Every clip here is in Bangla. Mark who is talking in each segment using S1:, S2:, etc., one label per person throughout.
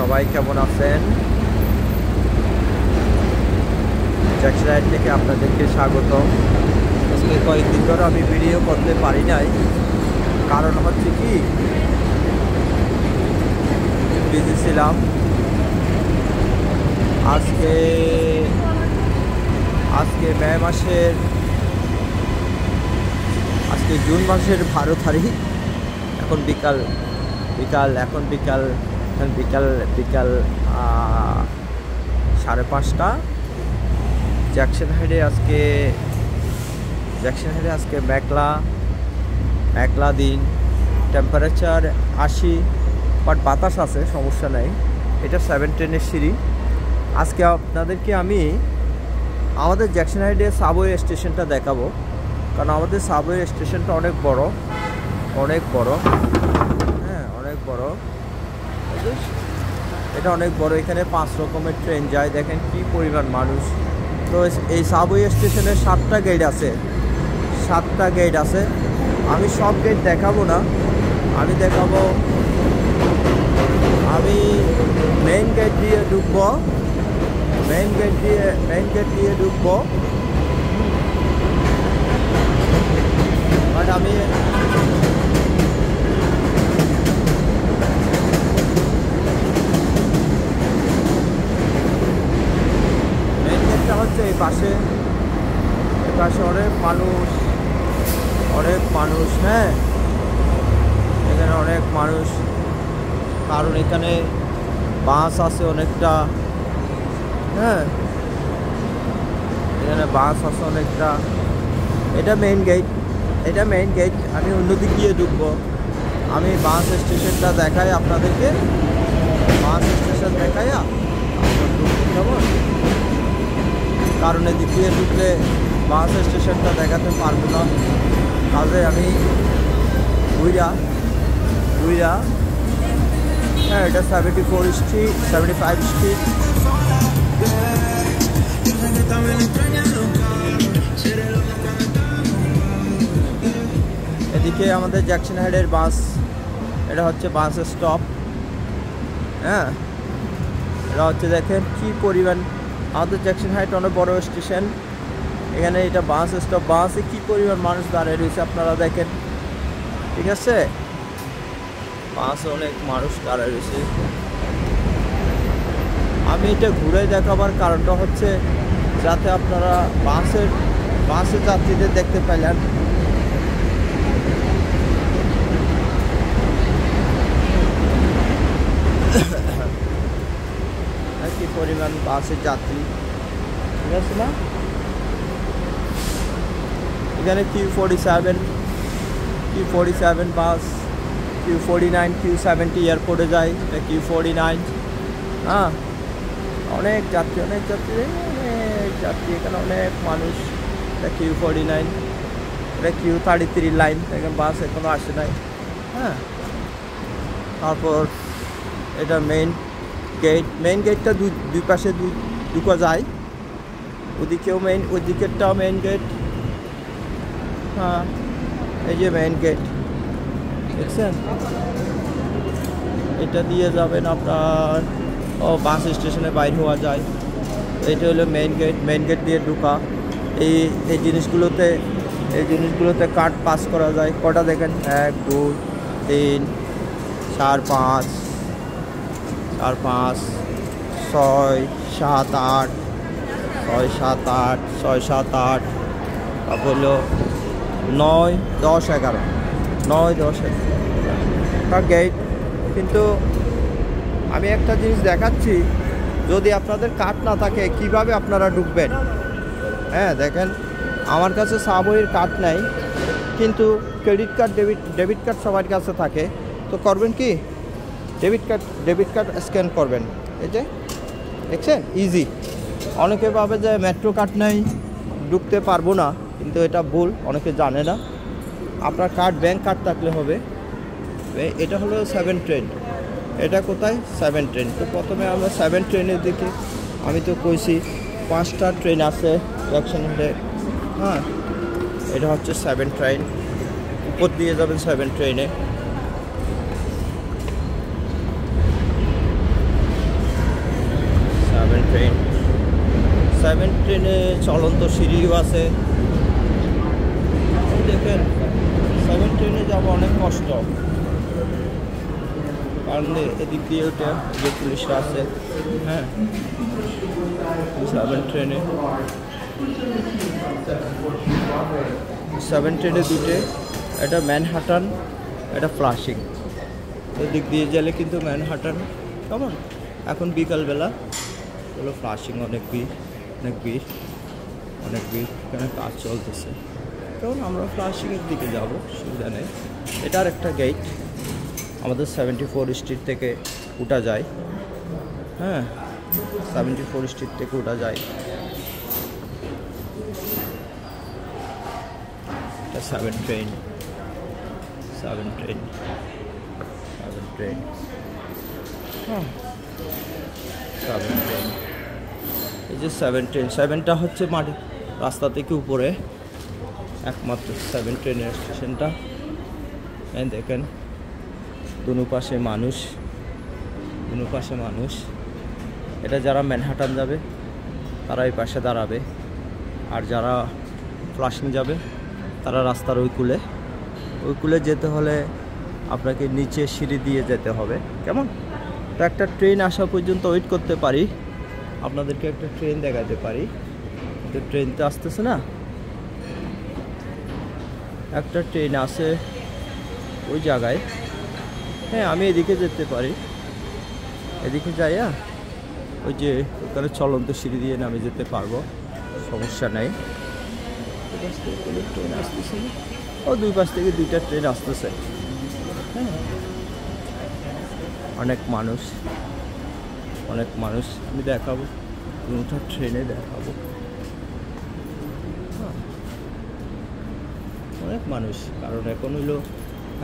S1: সবাই কেমন আছেন? জ্যাকসন হাইট থেকে আপনাদেরকে স্বাগত। আজকে কয়েকদিন ধরে আমি ভিডিও করতে পারি নাই, কারণ হচ্ছে কি বিজি ছিলাম। আজকে মে মাসের জুন মাসের 12 তারিখ। এখন বিকাল 5:30। জ্যাকসন হাইটে আজকে মেঘলা দিন, টেম্পারেচার 80, বাট বাতাস আছে, সমস্যা নাই। এটা 710-এর সিঁড়ি। আজকে আপনাদেরকে আমি আমাদের জ্যাকসন হাইটে সাবওয়ে স্টেশনটা দেখাবো, কারণ আমাদের সাবওয়ে স্টেশনটা অনেক বড়। হ্যাঁ, অনেক বড়। এটা অনেক বড়। এখানে 5 রকমের ট্রেন যায়। দেখেন কি পরিমাণ মানুষ। তো এই সাবওয়ে স্টেশনে 7টা গেট আছে। আমি সব গেট দেখাবো না, আমি মেইন গেট দিয়ে ঢুকবো। মেইন গেট দিয়ে ঢুকবো। বাট আমি মেইন গেটটা হচ্ছে এই পাশে অনেক মানুষ। হ্যাঁ, এখানে অনেক মানুষ, কারণ এখানে বাস আছে অনেকটা। হ্যাঁ, এখানে বাস আছে অনেকটা। এটা মেইন গেট। আমি অন্যদিক দিয়ে ঢুকবো। আমি বাস স্টেশনটা দেখাই আপনাদেরকে। বাস স্টেশন দেখাইয়া কেমন, কারণ এদিক দিয়ে ঢুকলে বাস স্টেশনটা দেখাতে পারবো না। কাজে আমি ঘুরা। হ্যাঁ, এটা 75 স্ট্রিট। এদিকে আমাদের জ্যাকসন হাইটের বাস, এটা হচ্ছে বাস স্টপ। হ্যাঁ, এটা হচ্ছে, দেখেন কি পরিমাণ। আমাদের জ্যাকসন হাইট অনেক বড় স্টেশন। এখানে এটা বাস স্টপ। বাসে কি পরিমাণ মানুষ দাঁড়িয়ে রয়েছে আপনারা দেখেন, ঠিক আছে? বাসে অনেক মানুষ দাঁড়িয়ে রয়েছে। আমি এটা ঘুরে দেখাবার কারণটা হচ্ছে যাতে আপনারা বাসের যাত্রীদের দেখতে পেলেন। কি পরিমাণ বাসের যাত্রী, ঠিক আছে না? এখানে Q47 বাস, Q49, Q70 এয়ারপোর্টে যায়। এটা Q49। হ্যাঁ, অনেক যাত্রী। এখানে অনেক মানুষ। এটা Q49। এটা Q33 লাইন। দেখেন বাস এখনো আসে নাই। হ্যাঁ, তারপর এটা মেইন গেটটা দুই পাশে ঢুকা যায়। ওদিকেরটাও মেইন গেট। হ্যাঁ, এই যে মেইন গেট দেখছেন, এটা দিয়ে যাবেন আপনার বাস স্টেশনে বাইর হওয়া যায়। এটা হলো মেইন গেট দিয়ে ঢুকা। এই জিনিসগুলোতে কার্ড পাস করা যায়। কটা দেখেন, 1 2 3 4 5 6 7 8 তারপর হলো 9 10 11 গেট। কিন্তু আমি একটা জিনিস দেখাচ্ছি, যদি আপনাদের কার্ড না থাকে কিভাবে আপনারা ঢুকবেন। হ্যাঁ, দেখেন আমার কাছে সাবওয়ের কার্ড নাই, কিন্তু ক্রেডিট কার্ড ডেবিট কার্ড সবার কাছে থাকে। তো করবেন কি, ডেবিট কার্ড স্ক্যান করবেন। এই যে দেখছেন, ইজি। অনেকে ভাবে যে মেট্রো কার্ড নেই, ঢুকতে পারবো না, কিন্তু এটা ভুল, অনেকে জানে না। আপনার ব্যাংক কার্ড থাকলে হবে। এটা হলো 7 ট্রেন। এটা কোথায়? 7 ট্রেন। তো প্রথমে আমরা 7 ট্রেনের দিকে, আমি তো কইছি 5টা ট্রেন আছে জ্যাকসন হাইটে। হ্যাঁ, এটা হচ্ছে 7 ট্রেন। উপর দিয়ে যাবেন 7 ট্রেনে। ট্রেনে চলন্ত সিঁড়িও আছে। দেখেন 7 ট্রেনে যাবো অনেক কষ্ট, কারণ এদিক দিয়ে ওটা যে পুলিশরা আছে। হ্যাঁ 7 ট্রেনে 7 ট্রেনে দুটো, এটা ম্যানহাটন, এটা ফ্লাশিং। এদিক দিয়ে গেলে কিন্তু ম্যানহাটন কেমন, এখন বিকালবেলা হলো ফ্লাশিং অনেক ভিড়, অনেক ভিড়, অনেক ভিড়, এখানে কাজ চলতেছে। কারণ আমরা ফ্লাশিংয়ের দিকে যাব, সুবিধা নেই। এটার একটা গেট আমাদের 74 স্ট্রিট থেকে উঠা যায়। হ্যাঁ 74 স্ট্রিট থেকে উঠা যায়। এটা 7 ট্রেন, 7 ট্রেন, 7 ট্রেন। হ্যাঁ 7 ট্রেন, এই যে 7 ট্রেন। 7টা হচ্ছে মাটি রাস্তা থেকে উপরে একমাত্র 7 ট্রেনের স্টেশনটা। দেখেন দুনো পাশে মানুষ, দুনো পাশে মানুষ। এটা যারা ম্যানহাটন যাবে তারা এই পাশে দাঁড়াবে, আর যারা ফ্লাশিং যাবে তারা রাস্তার ওই কূলে যেতে হলে আপনাকে নিচে সিঁড়ি দিয়ে যেতে হবে। কেমন, তো একটা ট্রেন আসা পর্যন্ত ওয়েট করতে পারি, আপনাদেরকে একটা ট্রেন দেখাতে পারি। তো ট্রেন তো আসতেছে না, একটা ট্রেন আসে ওই জায়গায়। হ্যাঁ আমি এদিকে যেতে পারি, এদিকে যাইয়া ওই যে ওখানে চলন্ত সিঁড়ি দিয়ে নামে যেতে পারবো, সমস্যা নেই। ট্রেন আসতেছে, ও দুই পাশ থেকে দুইটা ট্রেন আসতেছে। হ্যাঁ অনেক মানুষ, অনেক মানুষ। আমি দেখাবো দুটা ট্রেনে দেখাবো। অনেক মানুষ, কারণ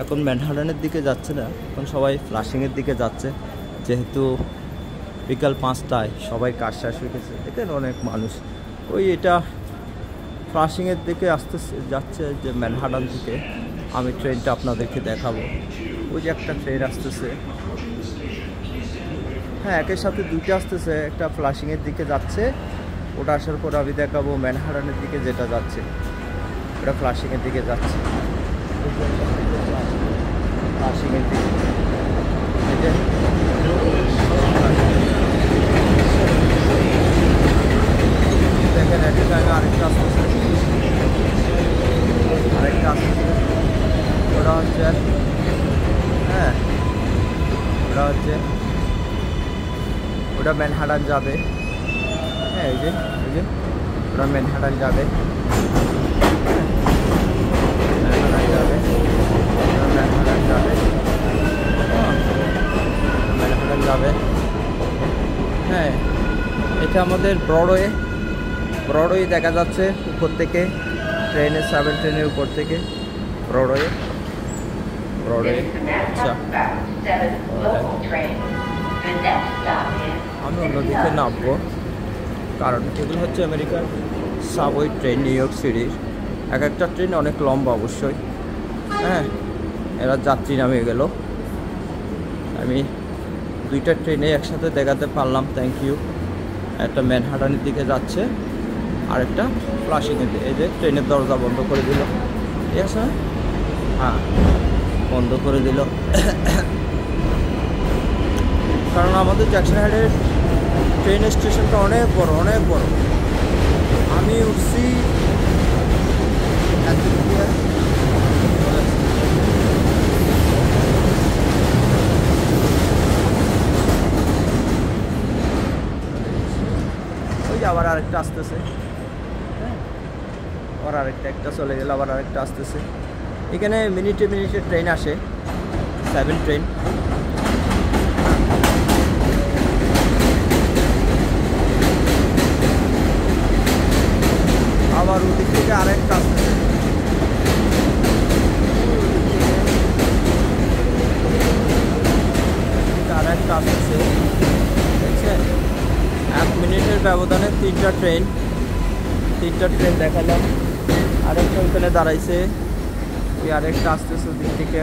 S1: এখন ম্যানহাটনের দিকে যাচ্ছে না, এখন সবাই ফ্লাশিংয়ের দিকে যাচ্ছে, যেহেতু বিকাল 5টায় সবাই কাজ শেষ হয়ে গেছে। দেখেন অনেক মানুষ। ওই এটা ফ্লাশিংয়ের দিকে যাচ্ছে যে ম্যানহাটন থেকে। আমি ট্রেনটা আপনাদেরকে দেখাবো। ওই যে একটা ট্রেন আসতেছে, হ্যাঁ একের সাথে দুইটা আসতেছে। একটা ফ্লাশিংয়ের দিকে যাচ্ছে, ওটা আসার পর আমি দেখাবো ম্যানহাটনের দিকে যেটা যাচ্ছে, ওটা ফ্লাশিংয়ের দিকে যাচ্ছে। ফ্লাশিংয়ের দিকে দেখেন একটা জায়গা আরেকটা আসতেছে, আরেকটা আসতেছে। ওটা হচ্ছে হ্যাঁ ওটা ম্যানহাটন যাবে। হ্যাঁ এই যে ওটা ম্যানহাটন যাবে, ম্যানহাটন যাবে, ম্যানহাটন যাবে, ম্যানহাটন যাবে। হ্যাঁ এটা আমাদের ব্রডওয়ে দেখা যাচ্ছে উপর থেকে, ট্রেনের 7 ট্রেনের উপর থেকে ব্রডওয়ে। আচ্ছা আমি অন্যদিকে নামবো, কারণ এগুলো হচ্ছে আমেরিকার সাবওয়ে ট্রেন, নিউ ইয়র্ক সিটির। এক একটা ট্রেন অনেক লম্বা অবশ্যই। হ্যাঁ এরা যাত্রী নামিয়ে গেল, আমি দুইটা ট্রেনে একসাথে দেখাতে পারলাম, থ্যাংক ইউ। একটা ম্যানহাটনের দিকে যাচ্ছে, আরেকটা ফ্লাশিংয়ের দিকে। এই যে ট্রেনের দরজা বন্ধ করে দিল, ঠিক আছে, হ্যাঁ বন্ধ করে দিল। কারণ আমাদের জ্যাকসন হাইটের ট্রেন স্টেশনটা অনেক বড়, অনেক বড়। আমি উঠছি ওই যে আবার আরেকটা আসতেছে, আবার একটা চলে গেল, আবার আরেকটা আসতেছে। এখানে মিনিটে ট্রেন আসে, 7 ট্রেন। আবার ওদিক থেকে আরেকটা আসতেছে, আরেকটা আসতেছে, দেখছেন? 1 মিনিটের ব্যবধানে 3টা ট্রেন দেখালাম। আরেকটা ওখানে দাঁড়াইছে, আরেকটা আসতেছে ওদিক থেকে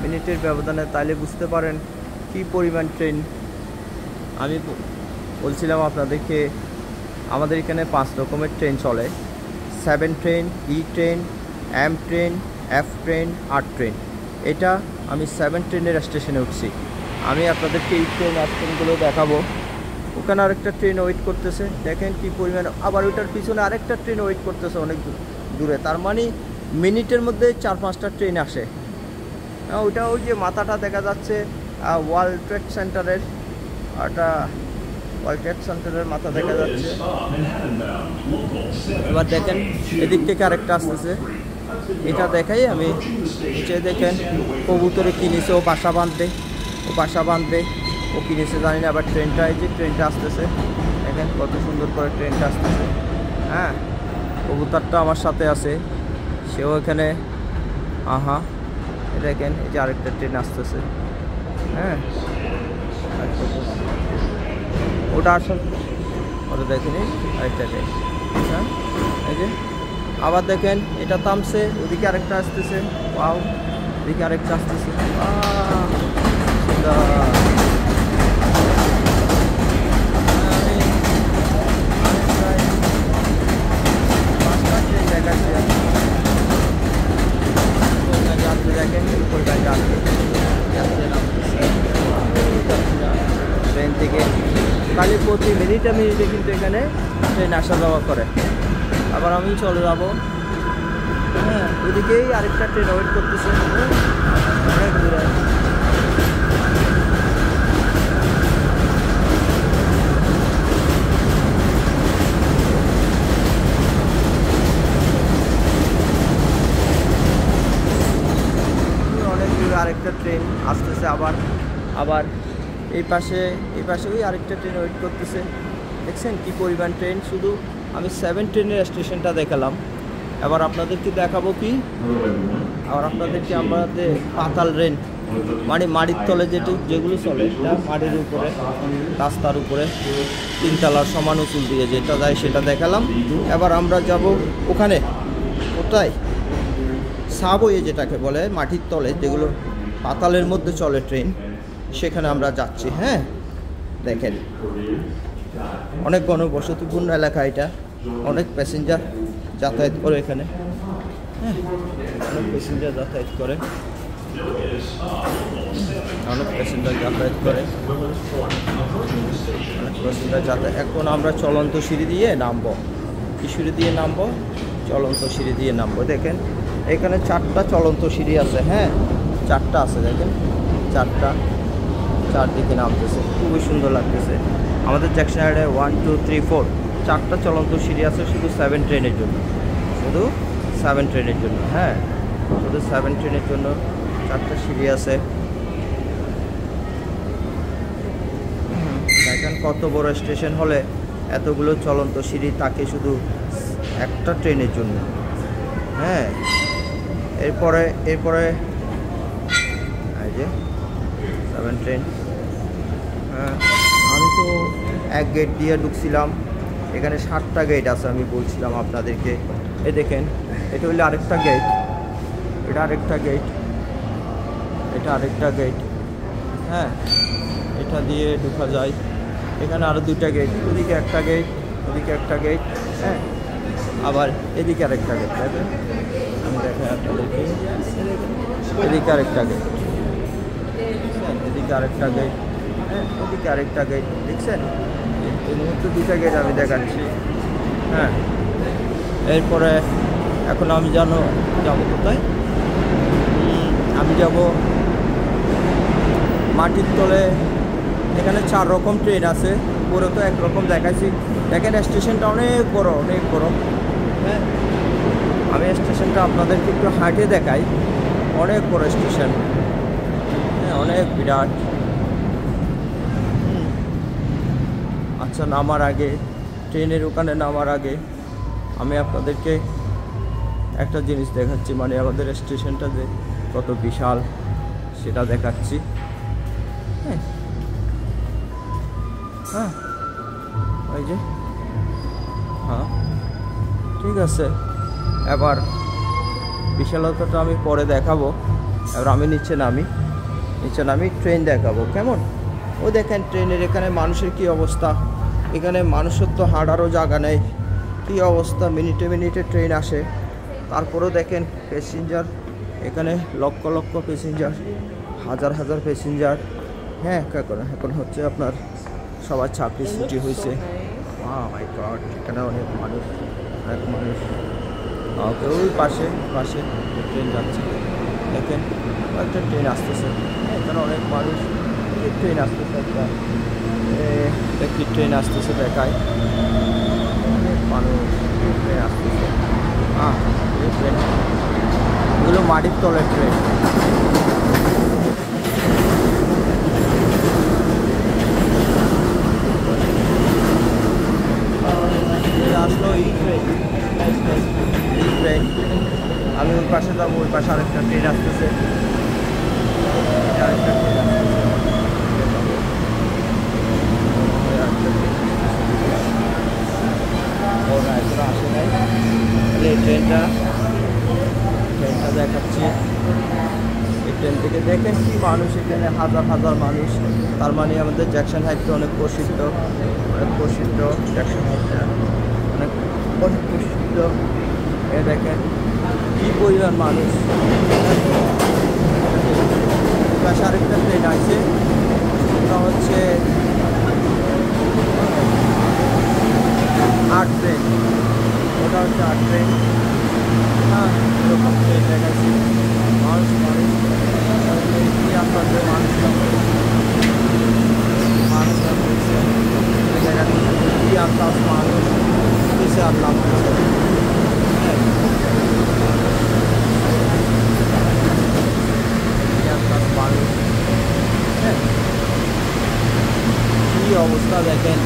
S1: মিনিটের ব্যবধানে। তাইলে বুঝতে পারেন কি পরিমাণ ট্রেন। আমি বলছিলাম আপনাদেরকে আমাদের এখানে 5 রকমের ট্রেন চলে। 7 train, E train, M train, F train, R train. এটা আমি 7 ট্রেনের স্টেশনে উঠছি। আমি আপনাদেরকে এই ট্রেন আর ট্রেনগুলো দেখাবো। ওখানে আরেকটা ট্রেন ওয়েট করতেছে, দেখেন কি পরিমাণ। আবার ওইটার পিছনে আরেকটা ট্রেন ওয়েট করতেছে অনেক দূরে। তার মানে মিনিটের মধ্যে 4-5টা ট্রেন আসে। ওইটা ওই যে মাথাটা দেখা যাচ্ছে ওয়ার্ল্ড ট্রেড সেন্টারের, একটা ওয়ার্ল্ড ট্রেড সেন্টারের মাথা দেখা যাচ্ছে। এবার দেখেন এদিক থেকে আরেকটা আসতেছে, এটা দেখাই আমি। নিচে দেখেন কবুতরে কিনেছে, ও বাসা বাঁধবে, ও কিনেছে জানি না। আবার ট্রেনটা, এই যে ট্রেনটা আসতেছে, দেখেন কত সুন্দর করে ট্রেনটা আসতেছে। হ্যাঁ, কবুতরটা আমার সাথে আছে, সেও এখানে। দেখেন এই যে আরেকটা ট্রেন আসতেছে। হ্যাঁ, ওটা আসল, ওটা দেখেন আরেকটা ট্রেন। হ্যাঁ, এই যে আবার দেখেন এটা থামছে, ওদিকে আরেকটা আসতেছে। ওয়াও, ওদিকে আরেকটা আসতেছে। ট্রেন থেকে খালি প্রতি মিনিটে কিন্তু এখানে ট্রেন আসা যাওয়া করে। আবার আমি চলে যাব। হ্যাঁ, ওইদিকেই আরেকটা ট্রেন ওয়েট করতেছে অনেক দূরে। অনেক দূরে আরেকটা ট্রেন আসতেছে। আবার এই পাশে ওই আরেকটা ট্রেন ওয়েট করতেছে। দেখছেন কি পরিমাণ ট্রেন। শুধু আমি 7 ট্রেনের স্টেশনটা দেখালাম। এবার আপনাদেরকে দেখাবো কি, আবার আপনাদেরকে আমাদের পাতাল রেল, মানে মাটির তলে যেগুলো চলে, এটা মাটির উপরে, রাস্তার উপরে 3 তলার সমান উঁচুল দিয়ে যেটা যায় সেটা দেখালাম। এবার আমরা যাব ওখানে, কোথায় সাবওয়ে যেটাকে বলে, মাটির তলে যেগুলো পাতালের মধ্যে চলে ট্রেন, সেখানে আমরা যাচ্ছি। হ্যাঁ, দেখেন অনেক ঘনবসতিপূর্ণ এলাকা, এটা অনেক প্যাসেঞ্জার যাতায়াত করে এখানে। হ্যাঁ, অনেক প্যাসেঞ্জার যাতায়াত করে, এখন আমরা চলন্ত সিঁড়ি দিয়ে নামবো। কি সিঁড়ি দিয়ে নামবো? চলন্ত সিঁড়ি দিয়ে নামবো। দেখেন এখানে 4টা চলন্ত সিঁড়ি আছে। হ্যাঁ, 4টা আছে, দেখেন 4টা, 4 দিকে নামতেছে, খুবই সুন্দর লাগতেছে। আমাদের জ্যাকসন হাইডে 1, 2, 3, 4 4টা চলন্ত সিঁড়ি আছে শুধু 7 ট্রেনের জন্য, হ্যাঁ, শুধু 7 ট্রেনের জন্য 4টা সিঁড়ি আছে। দেখেন কত বড় স্টেশন হলে এতগুলো চলন্ত সিঁড়ি থাকে শুধু একটা ট্রেনের জন্য। হ্যাঁ, এরপরে এই যে 7 ট্রেন। হ্যাঁ, আমি তো এক গেট দিয়ে ঢুকছিলাম, এখানে 7টা গেট আছে আমি বলছিলাম আপনাদেরকে। এই দেখেন এটা হলো আরেকটা গেট, এটা আরেকটা গেট। হ্যাঁ, এটা দিয়ে ঢোকা যায়। এখানে আরও 2টা গেট, ওদিকে একটা গেট, ওদিকে একটা গেট। হ্যাঁ, আবার এদিকে আরেকটা গেট। দেখেন আমি দেখাই আপনাদেরকে, এদিকে আরেকটা গেট, এদিকে আরেকটা গেট। হ্যাঁ, ওদিকে আরেকটা গেট। দেখছেন এই মুহূর্তে 2টা গেট আমি দেখাচ্ছি। হ্যাঁ, এরপরে এখন আমি যাবো কোথায়? আমি যাব মাটির তলে। এখানে 4 রকম ট্রেন আছে, পুরো তো একরকম দেখাচ্ছি। দেখেন স্টেশনটা অনেক বড়। হ্যাঁ, আমি স্টেশনটা আপনাদেরকে একটু হাঁটে দেখাই। অনেক বড় স্টেশন, হ্যাঁ, অনেক বিরাট। আচ্ছা, নামার আগে, ট্রেনের ওখানে নামার আগে আমি আপনাদেরকে একটা জিনিস দেখাচ্ছি, মানে আমাদের স্টেশনটা যে কত বিশাল সেটা দেখাচ্ছি। হ্যাঁ, ওই যে, হ্যাঁ, ঠিক আছে। এবার বিশালতাটা আমি পরে দেখাবো। এবার আমি নিচে নামি ট্রেন দেখাবো কেমন। ও দেখেন ট্রেনের এখানে মানুষের কি অবস্থা, এখানে মানুষের তো হাঁটারও জায়গা নেই, কী অবস্থা, মিনিটে মিনিটে ট্রেন আসে, তারপরেও দেখেন প্যাসেঞ্জার, এখানে লক্ষ লক্ষ প্যাসেঞ্জার, হাজার হাজার প্যাসেঞ্জার। হ্যাঁ, এখন হচ্ছে আপনার সবার চাকরি ছুটি হয়েছে। মাই গড, এখানে অনেক মানুষ, অনেক মানুষ। ওকে, ওই পাশে পাশে ট্রেন যাচ্ছে, দেখেন একটা ট্রেন আসতেছে, এখানে অনেক মানুষ, ট্রেন আসতেছে, একটি ট্রেন আসতেছে দেখায়, অনেক মানুষ, ট্রেন আসতেছে। এই ট্রেন এগুলো মাটির তলের ট্রেন। আসলো এই ট্রেন, এই ট্রেন। আমি ওই পাশে যাবো, ওই পাশে আরেকটা ট্রেন আসতেছে, আরেকটা ট্রেন আসতেছে, ওরা এখনো আসে নাই। তাহলে এই ট্রেনটা দেখাচ্ছি, এই ট্রেন থেকে দেখেন কি মানুষ, এখানে হাজার হাজার মানুষ। তার মানে আমাদের জ্যাকসন হাইটটা অনেক প্রসিদ্ধ, অনেক প্রসিদ্ধ জ্যাকসন হাইটটা, অনেক অনেক প্রসিদ্ধ। এ দেখেন কী পরিমাণ মানুষ। পাশে আরেকটা ট্রেন আছে, ওটা হচ্ছে 8 ট্রেন, ওটা হচ্ছে 8 ট্রেন। হ্যাঁ, এরকম ট্রেন দেখাচ্ছি, মানুষ মানুষ আপনাদের মানুষ মানুষ দেখাচ্ছি, কি আন্দাজ মানুষ কিসে আর নামতেছে। মানুষ, হ্যাঁ, কী অবস্থা দেখেন,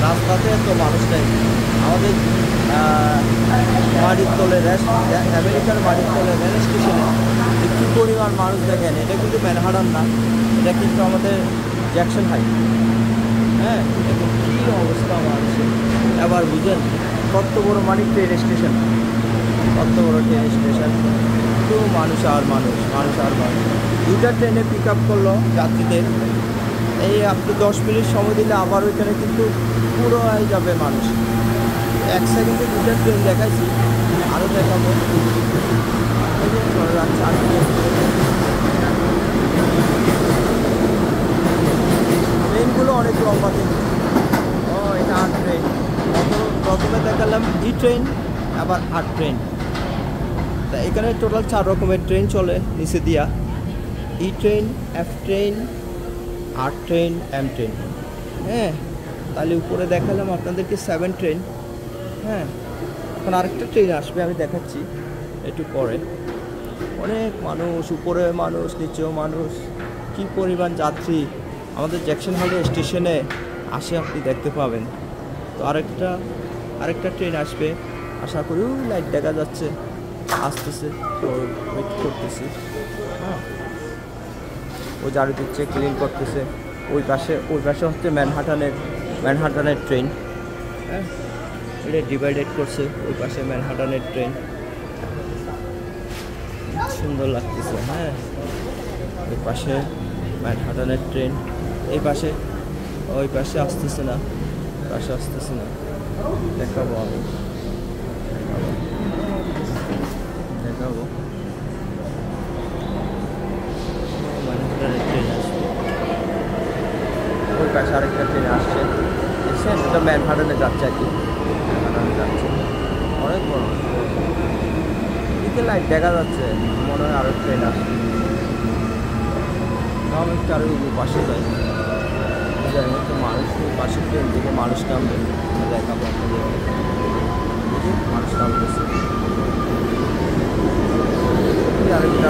S1: রাস্তাতে তো মানুষ নেই। আমাদের মাটির তলে আমেরিকার মাটির তলে রেল স্টেশনে কী পরিমাণ মানুষ দেখেন। এটা কিন্তু ম্যানহাটন না, এটা কিন্তু আমাদের জ্যাকসন হাইট। হ্যাঁ, দেখেন কী অবস্থা মানুষের। এবার বুঝেন কত বড় মাটির ট্রেন স্টেশন, কত বড় ট্রেন স্টেশন, কিন্তু মানুষ আর মানুষ, মানুষ আর মানুষ। দুটা ট্রেনে পিক আপ করলো যাত্রীদের, এই আপনি 10 মিনিট সময় দিলে আবার ওইখানে কিন্তু পুরো হয়ে যাবে মানুষ। 1 সেকেন্ডে দুটা ট্রেন দেখাইছি, আরও দেখাবো। ট্রেনগুলো অনেক লম্বা কিন্তু। এটা 8 ট্রেন। প্রথমে দেখালাম ই ট্রেন, আবার 8 ট্রেন। তা এখানে টোটাল 4 রকমের ট্রেন চলে নিচে দিয়া, E train, F train, 8 train, M train. হ্যাঁ, তাহলে উপরে দেখালাম আপনাদেরকে 7 ট্রেন। হ্যাঁ, এখন আরেকটা ট্রেন আসবে, আমি দেখাচ্ছি একটু পরে। অনেক মানুষ, উপরে মানুষ, নিচেও মানুষ, কি পরিমাণ যাত্রী আমাদের জ্যাকসন হলে স্টেশনে আসে, আপনি দেখতে পাবেন। তো আরেকটা ট্রেন আসবে, আশা করি লাইট দেখা যাচ্ছে, আসতেছে, তো ওয়েট করতেছি। হ্যাঁ, ও ঝাড়ু দিচ্ছে, ক্লিন করতেছে। ওই পাশে হচ্ছে ম্যানহাটনের ট্রেন। হ্যাঁ, এটা ডিভাইডেড করছে, ওই পাশে ম্যানহাটনের ট্রেন, সুন্দর লাগতেছে। হ্যাঁ, ওই পাশে ম্যানহাটনের ট্রেন, এই পাশে, ওই পাশে আসতেছে না, পাশে আসতেছে না, দেখাবো আমি, দেখাবো। ম্যানহাটনের ট্রেন আসবে, ওই পাশে আরেকটা ট্রেন আসছে, দেখছেন, ওটা ম্যানহাটনে যাচ্ছে আর কি, ম্যানহাটনে যাচ্ছে, অনেক বড়। এদিকে লাইট দেখা যাচ্ছে, মনে হয় আরও ট্রেন আসছে। আমি একটু আরও পাশে যাই, যাই একটু মানুষ, পাশের ট্রেন থেকে মানুষ নামবে, দেখাবো আপনাদের, বুঝি মানুষ নামতেছে। আরেকটা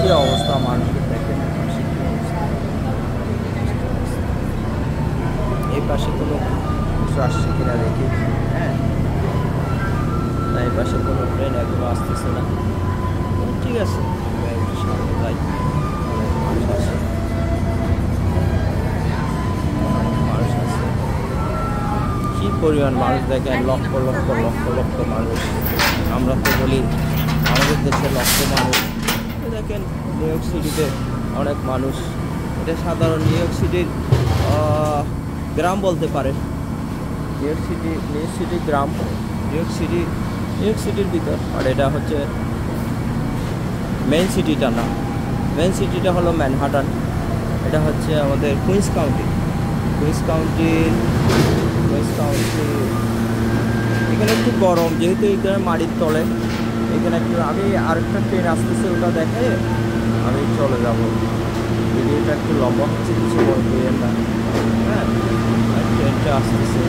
S1: কি অবস্থা মানুষের দেখেন, এই পাশে কোনো কিছু আসছে কিনা দেখি। হ্যাঁ, না, এই পাশে কোনো ট্রেন এখনো আসতেছে না, ঠিক আছে, সামনে যাই, মানুষ আসে। পরিমাণ মানুষ দেখেন, লক্ষ লক্ষ লক্ষ লক্ষ মানুষ। আমরা তো বলি আমাদের দেশে লক্ষ মানুষ। দেখেন নিউ ইয়র্ক সিটিতে অনেক মানুষ। এটা সাধারণ নিউ ইয়র্ক সিটির গ্রাম বলতে পারে। নিউ ইয়র্ক সিটি গ্রাম, নিউ ইয়র্ক সিটির ভিতর। আর এটা হচ্ছে মেন সিটিটা না, মেন সিটিটা হলো ম্যানহাটন। এটা হচ্ছে আমাদের কুইন্স কাউন্টি। এখানে একটু গরম, যেহেতু এখানে মাটির তলে। এখানে একটু আমি আরেকটা ট্রেন আসতেছে, ওটা দেখে আমি চলে যাব। ভিডিওটা একটু লম্বা হচ্ছে, কিছু বলবেন না। হ্যাঁ, ট্রেনটা আসতেছে।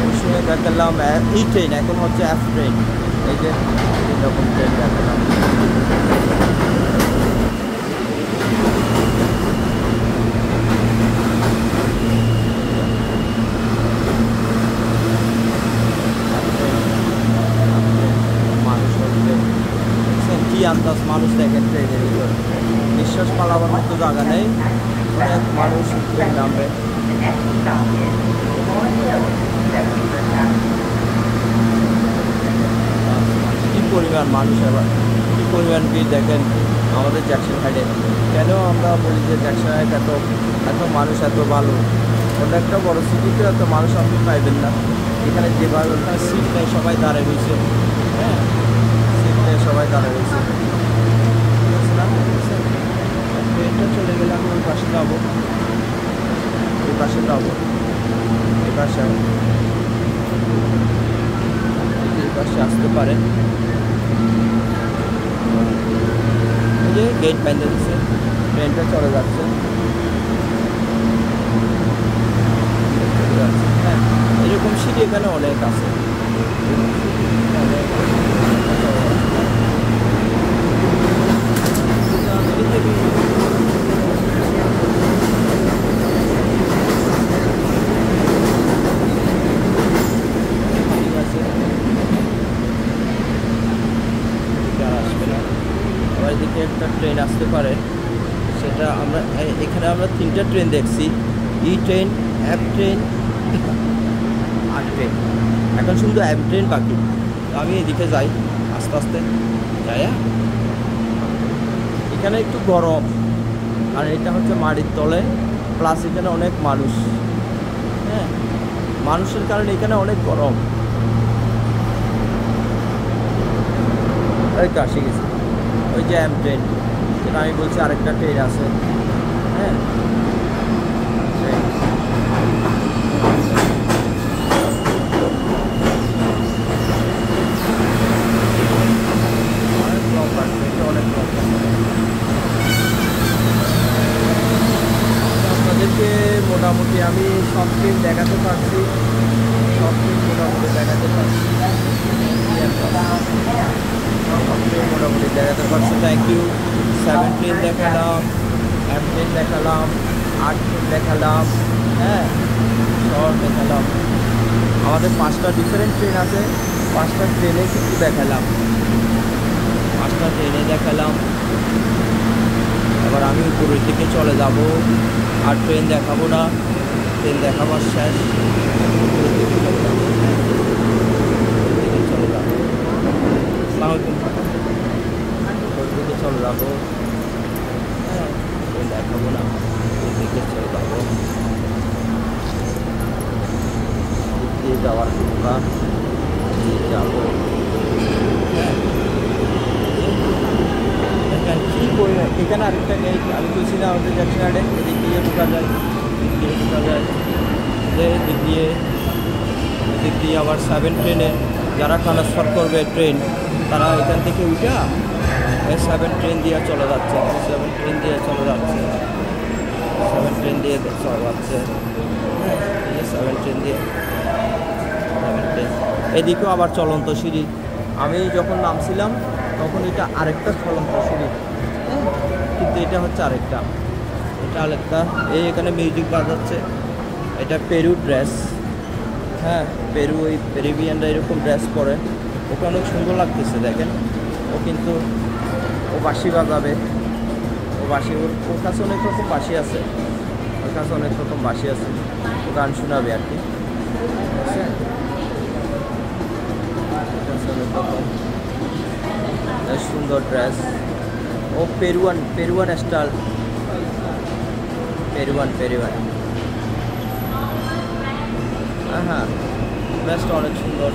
S1: ওই সময় দেখালাম ই ট্রেন, এখন হচ্ছে এফ ট্রেন। এই যে এরকম ট্রেন দেখালাম। আন্দাজ মানুষ দেখেন ট্রেনের ভিতর, নিঃশ্বাস পালাবার মতো জায়গা নেই, অনেক মানুষ ট্রেন নামবে। কি পরিমাণ মানুষ, এবার কি পরিমাণ ভিড় দেখেন আমাদের জ্যাকসন হাইটে। কেন আমরা বলি যে জ্যাকসন হাইট এত মানুষ, এত ভালো। অন্য একটা বড় সিটিতে এত মানুষ আপনি পাইবেন না। এখানে যেভাবে ওখানে সিট নেই, সবাই দাঁড়িয়ে রয়েছে। হ্যাঁ, সিট নেই, সবাই দাঁড়িয়ে রয়েছে। ট্রেনটা চলে গেলে আমি ওই পাশে যাবো, এই পাশে আসতে পারে। এই যে গেট বেঁধে দিচ্ছে, ট্রেনটা চলে যাচ্ছে। হ্যাঁ, এরকম সিটি এখানে অনেক আছে। এদিকে একটা ট্রেন আসতে পারে, সেটা এখানে আমরা 3টা ট্রেন দেখছি, ই train, F train R train. এখন শুধু এফ ট্রেন বাকি। আমি এদিকে যাই, আস্তে আস্তে যাই। এখানে একটু গরম, আর এটা হচ্ছে মাটির তলে, প্লাস এখানে অনেক মানুষ। হ্যাঁ, মানুষের কারণে এখানে অনেক গরম। এই তো আসে গেছে ওই যে এম ট্রেন, যেটা আমি বলছি আরেকটা ট্রেন আছে। হ্যাঁ, অনেক লম্বা, ট্রেনটা অনেক লম্বা। আপনাদেরকে মোটামুটি আমি সব ট্রেন দেখাতে পারছি, মোটামুটি দেখাতে পারছি। Thank you. 7 ট্রেন দেখালাম, এফ ট্রেন দেখালাম, 8 ট্রেন দেখালাম। হ্যাঁ, সব দেখালাম। আমাদের 5টা ডিফারেন্ট ট্রেন আছে, 5টা ট্রেনে কিন্তু দেখালাম, 5টা ট্রেনে দেখালাম। এবার আমি উপরের দিকে চলে যাব, আর ট্রেন দেখাবো না, ট্রেন দেখাবার শেষ। চলে যাবো, দিকে চলে যাবো। হ্যাঁ, ট্রেন দেখাবো না, দিকে চলে যাবো। দিয়ে যাওয়ার কথা যাবো। হ্যাঁ, এখানে আরেকটা গেট আমি বলছি না, আমাদের জ্যাকসন হাইটে এদিক দিয়ে ঢোকা যায়, এদিক দিয়ে আবার 7 ট্রেনে যারা ট্রান্সফার করবে ট্রেন, তারা এখান থেকে উঠা 7 ট্রেন দিয়ে চলে যাচ্ছে, 7 ট্রেন দিয়ে চলে যাচ্ছে। হ্যাঁ, 7 ট্রেন দিয়ে এদিকেও আবার চলন্ত সিঁড়ি। আমি যখন নামছিলাম তখন এটা আরেকটা চলন্ত সিঁড়ি, কিন্তু এটা হচ্ছে আরেকটা, এই এখানে মিউজিক বাজাচ্ছে। এটা পেরু ড্রেস। হ্যাঁ, ওই পেরিভিয়ানরা এরকম ড্রেস পরে, ওকে অনেক সুন্দর লাগতেছে। দেখেন, ও কিন্তু বাঁশি বাজাবে, ওর কাছে অনেক রকম বাঁশি আছে। ওর কাছে অনেক রকম বাসি আছে, গান শোনাবে আর কি। সুন্দর ড্রেস, ও পেরুয়ান স্টাইল, পেরুয়ান। হ্যাঁ, ড্রেসটা অনেক সুন্দর,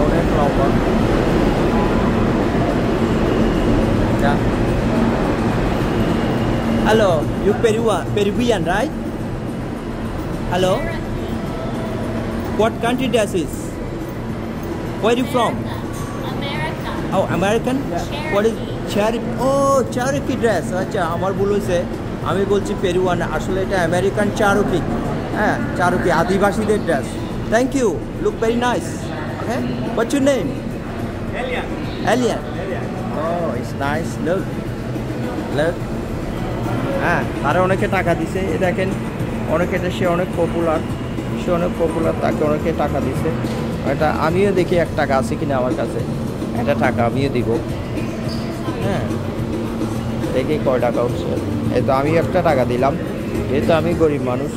S1: অনেক লম্বা। Hello, you Peruvian, right? Hello. What country this is? Where are you from?
S2: America.
S1: Oh, American?
S2: Cherokee.
S1: What is Cherokee? Oh, Cherokee dress. আচ্ছা, আমার ভুল হয়েছে, আমি বলছি পেরুয়ান, আসলে এটা আমেরিকান চারোকি। হ্যাঁ, চারোকি আদিবাসীদের ড্রেস। Thank you, look very nice. Okay, what's your name? Elian. Oh, it's nice. Look. হ্যাঁ, তারা অনেকে টাকা দিছে, এ দেখেন অনেকে, সে অনেক পপুলার, তাকে অনেকে টাকা দিছে। এটা আমিও দেখি 1 টাকা আছে কিনা আমার কাছে, একটা টাকা আমিও দিব। হ্যাঁ, দেখি কয় টাকা উঠছে। এই তো আমি 1 টাকা দিলাম, এই তো আমি গরিব মানুষ।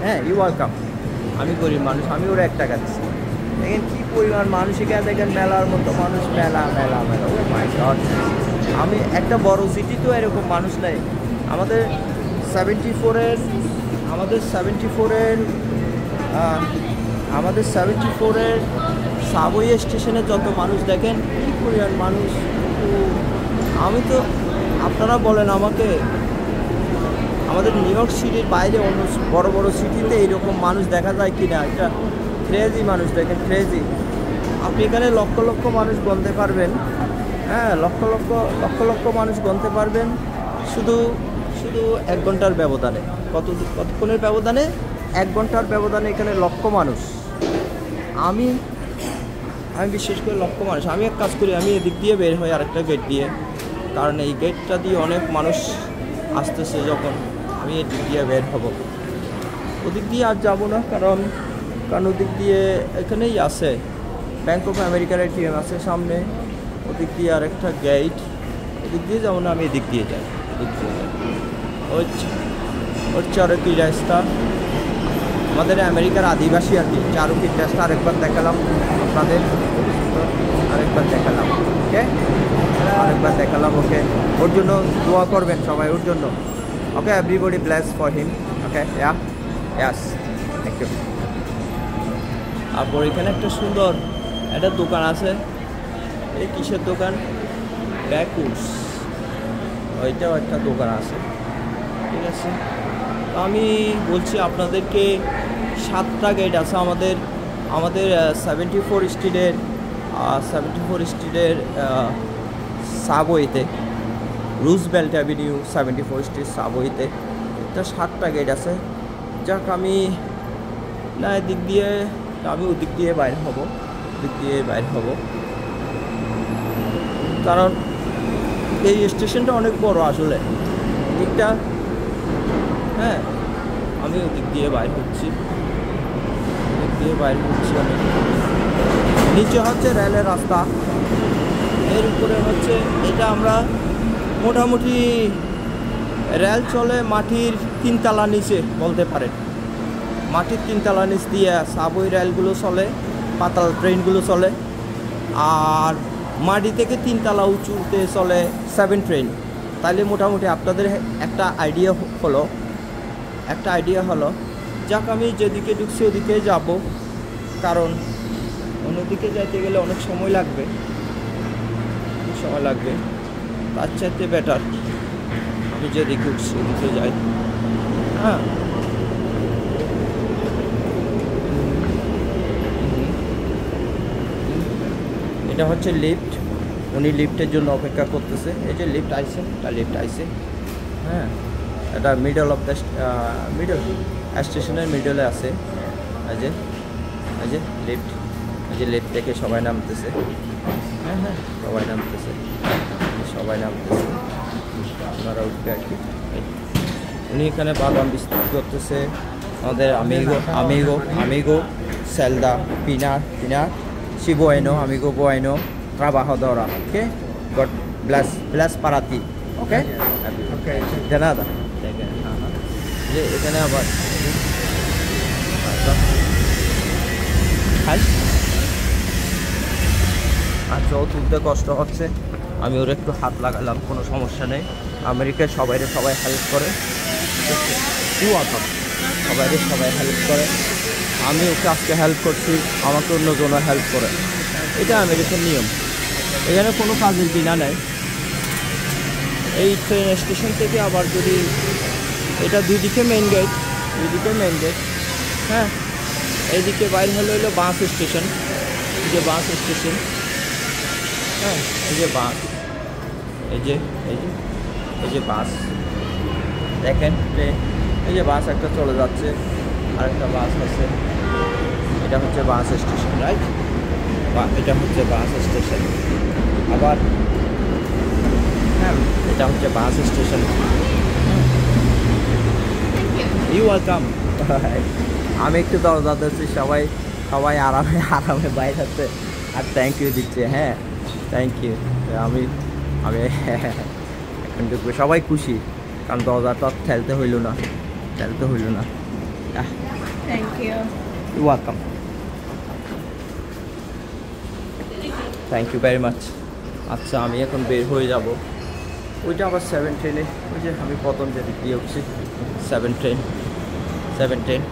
S1: হ্যাঁ, ইউ ওয়েলকাম। আমি গরিব মানুষ, আমি ওরা 1 টাকা দিচ্ছি। দেখেন কী পরিমাণ মানুষ এখানে, দেখেন মেলার মতো মানুষ, মেলা। ও মাই গড, আমি একটা বড় সিটি তো এরকম মানুষ নেই। আমাদের 74-এর সাবওয়ে স্টেশনে যত মানুষ, দেখেন কী পরিমাণ মানুষ। আমি তো, আপনারা বলেন আমাকে, আমাদের নিউ ইয়র্ক সিটির বাইরে অন্য বড় সিটিতে এইরকম মানুষ দেখা যায় কি না? এটা ক্রেজি মানুষ, দেখেন ক্রেজি। আপনি এখানে লক্ষ লক্ষ মানুষ গণতে পারবেন। হ্যাঁ, লক্ষ লক্ষ মানুষ গণতে পারবেন শুধু 1 ঘন্টার ব্যবধানে। কতক্ষণের ব্যবধানে? 1 ঘন্টার ব্যবধানে এখানে লক্ষ মানুষ। আমি বিশেষ করে লক্ষ মানুষ। আমি এক কাজ করি, আমি এদিক দিয়ে বের হই আরেকটা গেট দিয়ে, কারণ এই গেটটা দিয়ে অনেক মানুষ আসতেছে। যখন আমি এদিক দিয়ে বের হব, ওদিক দিয়ে আর যাবো না, কারণ ওদিক দিয়ে এখানেই আছে ব্যাংক অফ আমেরিকার ATM আছে সামনে। ওদিক দিয়ে আরেকটা গেট, ওদিক দিয়ে যাবো না, আমি এদিক দিয়ে যাই। ওর চারোকি ড্রেসটা আমাদের আমেরিকার আদিবাসী আর কি, চারোকি ড্রেসটা আরেকবার দেখালাম আপনাদের, আরেকবার দেখালাম। ওকে, আরেকবার দেখালাম। ওকে, ওর জন্য দোয়া করবেন সবাই, ওর জন্য। Okay, everybody bless for him. Okay, yes, thank you. তারপর এখানে একটা সুন্দর একটা দোকান আছে। এই কিসের দোকান? ব্যাকুডস, ওইটাও একটা দোকান আছে। ঠিক আছে, আমি বলছি আপনাদেরকে 7টা গেট আছে আমাদের 74 স্ট্রিটের সাবওয়েতে, রুজবেল্ট অ্যাভিনিউ 74 স্ট্রিট সাবওয়েতে। এটা 7টা গেট আছে। যাক, আমি না এদিক দিয়ে, আমি ওদিক দিয়ে বাইর হব, কারণ এই স্টেশনটা অনেক বড় আসলে দিকটা। হ্যাঁ, আমি ওদিক দিয়ে বাইর হচ্ছি, আমি। নিচে হচ্ছে রেলের রাস্তা, এর উপরে হচ্ছে এটা, আমরা মোটামুটি রেল চলে মাটির 3 তলা নিচে বলতে পারেন। মাটির 3 তলা নিচ দিয়ে সাবওয়ে রেলগুলো চলে, পাতাল ট্রেনগুলো চলে, আর মাটি থেকে 3 তলা উঁচুতে চলে 7 ট্রেন। তাহলে মোটামুটি আপনাদের একটা আইডিয়া হলো। যাক, আমি যেদিকে ঢুকছি ওদিকে যাব, কারণ অন্যদিকে যাইতে গেলে অনেক সময় লাগবে, তার চাইতে বেটার আমি যেদিকে উঠছি ওদিকে যাই। হ্যাঁ, এটা হচ্ছে লিফট। উনি লিফটের জন্য অপেক্ষা করতেছে। এই যে লিফট আইছে, হ্যাঁ, এটা মিডল স্টেশনের মিডলে আছে। এই যে লিফট থেকে সবাই নামতেছে। হ্যাঁ, সবাই নামতেছে, আপনারা উঠবে আর কি। উনি এখানে বাদাম বিস্কুট করতেছে। আমাদের আমিগো Sealdah পিনার si bueno, amigo bueno, trabajadora, ¿ok? God bless para ti. ওকে
S2: Okay.
S1: জানাদা দেখেন যে এখানে আবার আচ্ছা ও তুলতে কষ্ট হচ্ছে, আমি ওর একটু হাত লাগালাম, কোনো সমস্যা নেই। আমেরিকায় সবাই হেল্প করে, সবাই হেল্প করে। আমি ওকে আজকে হেল্প করছি, আমাকে অন্যজনও হেল্প করে, এটা আমেরিকার নিয়ম। এখানে কোনো কাজের বিনা নেই। এই ট্রেন স্টেশন থেকে আবার যদি এটা দুইদিকে মেইন গেট, হ্যাঁ, এইদিকে বাইরে হলো বাস স্টেশন, এই যে বাস স্টেশন, হ্যাঁ, এই যে বাস, এই যে বাস দেখেন ট্রেন, এই যে বাস একটা চলে যাচ্ছে, আরেকটা বাস আছে, এটা হচ্ছে বাস স্টেশন, রাইট? এটা হচ্ছে বাস স্টেশন, আবার হ্যাঁ এটা হচ্ছে বাস স্টেশন। You welcome. আমি একটু দরজা দিচ্ছি, সবাই আরামে বাইরে আছে আর থ্যাংক ইউ দিচ্ছে। হ্যাঁ থ্যাংক ইউ। আমি এখন ঢুকবো, সবাই খুশি, কারণ দরজাটা ঠেলতে হইল না।
S3: Thank you.
S1: You welcome, thank you very much. আচ্ছা আমি এখন বের হয়ে যাব, ওইটা আবার 7 ট্রেনে, ওই যে আমি প্রথম যে দিক দিয়ে উঠছি 7 ট্রেন।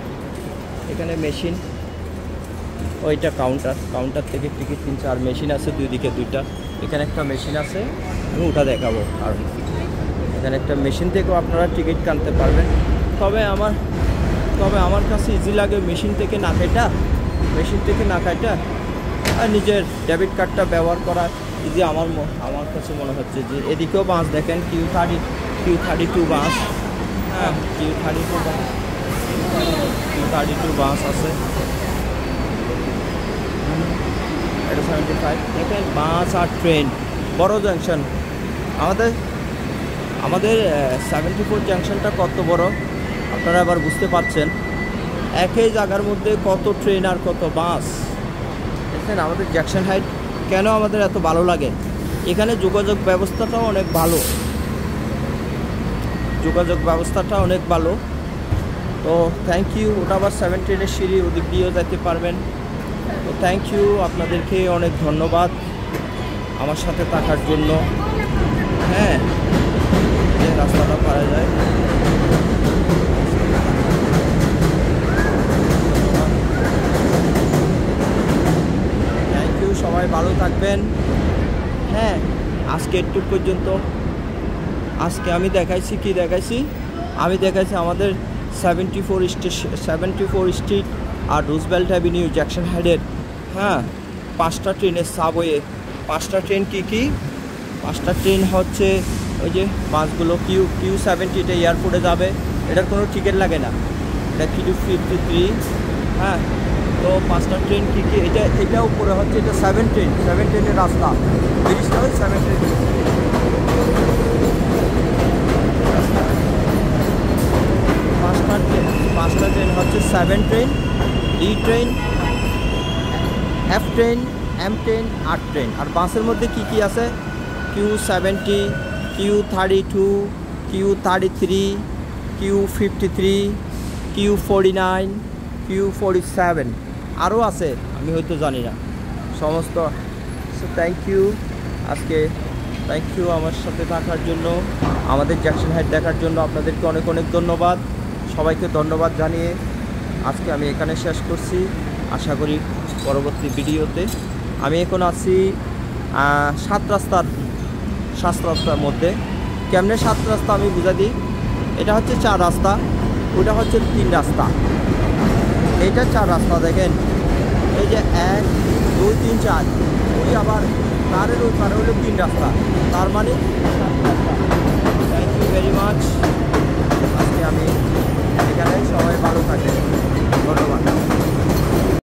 S1: এখানে মেশিন, ওইটা কাউন্টার থেকে টিকিট কিনছে, আর মেশিন আছে দুই দিকে দুইটা। এখানে একটা মেশিন আছে, আমি ওটা দেখাবো, কারণ এখানে একটা মেশিন থেকেও আপনারা টিকিট কাটতে পারবেন। তবে আমার কাছে ইজি লাগে মেশিন থেকে না কাটা আর নিজের ডেবিট কার্ডটা ব্যবহার করা ইজি আমার কাছে মনে হচ্ছে। যে এদিকেও বাস দেখেন, Q32 বাস, হ্যাঁ Q32 বাস আছে, এটা 75 দেখেন। বাস আর ট্রেন, বড় জাংশন আমাদের 74 জাংশনটা কত বড় আপনারা আবার বুঝতে পারছেন। একই জায়গার মধ্যে কত ট্রেন আর কত বাস। দেখেন আমাদের জ্যাকসন হাইট কেন আমাদের এত ভালো লাগে, এখানে যোগাযোগ ব্যবস্থাটাও অনেক ভালো। তো থ্যাংক ইউ। ওটা আবার 7 ট্রেনের সিঁড়ি, ওদিক দিয়েও যেতে পারবেন। তো থ্যাংক ইউ, আপনাদেরকে অনেক ধন্যবাদ আমার সাথে থাকার জন্য। হ্যাঁ, যে রাস্তাটা পারা যায়, থ্যাংক ইউ, সবাই ভালো থাকবেন। হ্যাঁ, আজকে একটু পর্যন্ত। আজকে আমি দেখাইছি আমাদের 74 স্ট্রিট আর রুজভেল্ট অ্যাভিনিউ জ্যাকসন হাইটের, হ্যাঁ 5টা ট্রেনের সাবওয়ে। 5টা ট্রেন কি 5টা ট্রেন হচ্ছে ওই যে বাসগুলো Q70, এটা এয়ারপোর্টে যাবে, এটার কোনো টিকিট লাগে না, এটা Q53। হ্যাঁ, তো 5টা ট্রেন কি এটা উপরে হচ্ছে, এটা 7 ট্রেনের রাস্তা, ব্রিজটা ওই 7 ট্রেন। 5টা ট্রেন হচ্ছে 7 train, D train, F train, M train, R train. আর বাসের মধ্যে কি আছে, Q70, Q32, Q33, Q53, Q49, Q47, আরও আছে, আমি হয়তো জানি না সমস্ত। So thank you, thank you আমার সাথে থাকার জন্য, আমাদের জ্যাকসন হাইট দেখার জন্য আপনাদেরকে অনেক ধন্যবাদ। সবাইকে ধন্যবাদ জানিয়ে আজকে আমি এখানে শেষ করছি। আশা করি পরবর্তী ভিডিওতে। আমি এখন আছি 7 রাস্তার মধ্যে। কেমনে 7 রাস্তা আমি বুঝা দিই, এটা হচ্ছে 4 রাস্তা, ওটা হচ্ছে 3 রাস্তা, এইটা 4 রাস্তা। দেখেন এই যে 1, 2, 3, 4, ওই আবার তারের ওই পারে হলো 3 রাস্তা, তার মানে 7 রাস্তা। Thank you very much. আজকে আমি এখানে, সবাই ভালো থাকেন, ধন্যবাদ।